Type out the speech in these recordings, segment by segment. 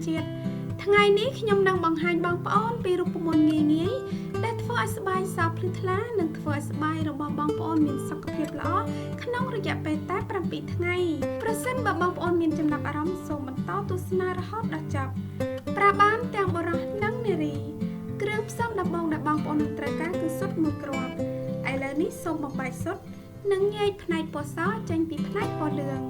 ជាតិថ្ងៃនេះខ្ញុំនឹងបង្ហាញបងប្អូនពីរូបមន្តងាយៗដែលធ្វើឲ្យស្បែកសភ្លឺថ្លានិងធ្វើឲ្យស្បែករបស់បងប្អូនមានសុខភាពល្អក្នុងរយៈពេលតែ7ថ្ងៃប្រសិនបើបងប្អូនមានចំណាប់អារម្មណ៍សូមបន្តទស្សនារហូតដល់ចប់ប្រើបានទាំងបុរសនិងនារីគ្រឿងផ្សំដំបូងដែលបងប្អូននឹងត្រូវការគឺស៊ុត1គ្រាប់ឥឡូវនេះសូមបំបែកស៊ុតនិងញែកផ្នែកពណ៌សចេញពីផ្នែកពណ៌លឿង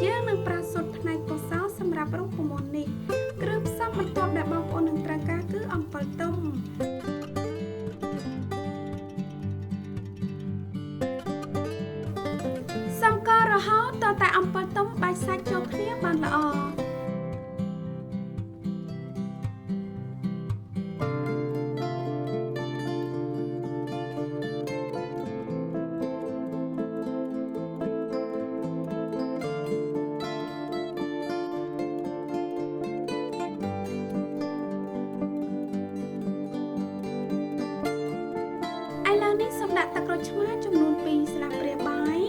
យើងនឹងប្រើស៊ុតផ្នែកពណ៌សសម្រាប់រូបមន្តនេះគ្រឿងផ្សំបន្ទាប់ដែលបងប្អូននឹងត្រូវការគឺអំពិលទុំសំកររហូតតតែអំពិលទុំបែកសាច់ចូលគ្នាបានល្អឥឡូវនេះសូមដាក់ទឹកក្រូចឆ្មាចំនួន2ស្លាបព្រាបាយ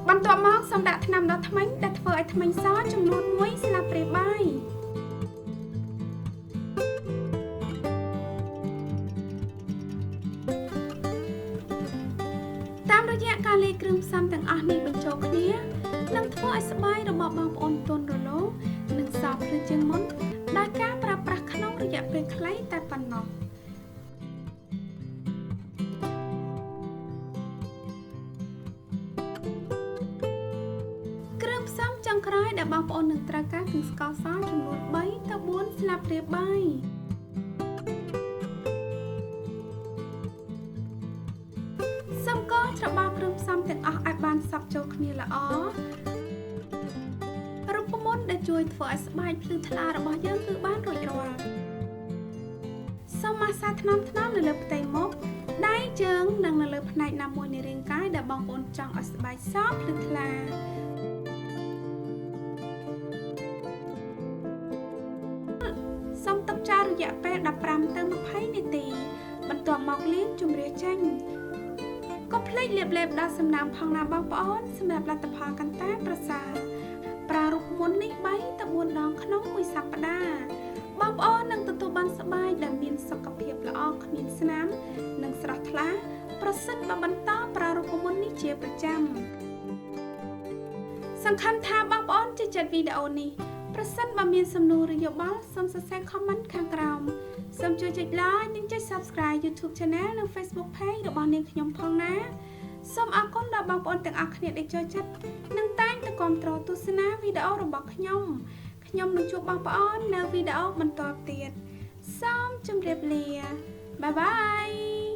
បន្ទាប់មកសូមដាក់ថ្នាំដុសធ្មេញដែលធ្វើឲ្យធ្មេញសចំនួន1ស្លាបព្រាបាយតាមរយៈការលាយគ្រឿងផ្សំទាំងអស់នេះបញ្ចូលគ្នានឹងធ្វើឲ្យស្បែករបស់បងប្អូនទន់រលោងនិងសភ្លឺជាងមុនដោយការប្រើប្រាស់ក្នុងរយៈពេលខ្លីតែប៉ុណ្ណោះគ្រឿងផ្សំចុងក្រោយដែលបងប្អូននឹងត្រូវការគឺស្ករសចំនួន3ទៅ4ស្លាបព្រាបាយសូមកូរច្របល់គ្រឿងផ្សំទាំងអស់ឲ្យបានសព្វចូលគ្នាល្អរូបមន្តដែលជួយធ្វើឲ្យស្បែកភ្លឺថ្លារបស់យើងគឺបានរួចរាល់សូមម៉ាស្សាថ្នមៗនៅលើផ្ទៃមុខដៃជើងនិងនៅលើផ្នែកណាមួយនៃរាងកាយដែលបងប្អូនចង់ឲ្យស្បែកសភ្លឺថ្លាសូមទុកចោលរយៈពេល15ទៅ20នាទីបន្ទាប់មកលាងជម្រះចេញកុំភ្លេចលាបឡេបដល់សំណាងផងណាបងប្អូនសម្រាប់លទ្ធផលកាន់តែប្រសើរប្រើរូបមន្តនេះ3ទៅ4ដងក្នុងមួយសប្តាហ៍បងប្អូននឹងទទួលបានស្បែកដែលមានសុខភាពល្អគ្មានស្នាមនិងស្រស់ថ្លាប្រសិនបើបន្តប្រើរូបមន្តនេះជាប្រចាំសង្ឃឹមថាបងប្អូនជឿចិត្តវីដេអូនេះប្រសិនបើមានសំណួរឬយោបល់សូមសរសេរ comment ខាងក្រោមសូមជួយចុច like និងចុច subscribe YouTube Channel និង Facebook Page របស់នាងខ្ញុំផងណាសូមអរគុណដល់បងប្អូនទាំងអស់គ្នាដែលចូលចិត្តនិងតែងតែគាំទ្រទស្សនាវីដេអូរបស់ខ្ញុំនឹងជួបបងប្អូននៅវីដេអូបន្តទៀតសូមជម្រាបលាបាយបាយ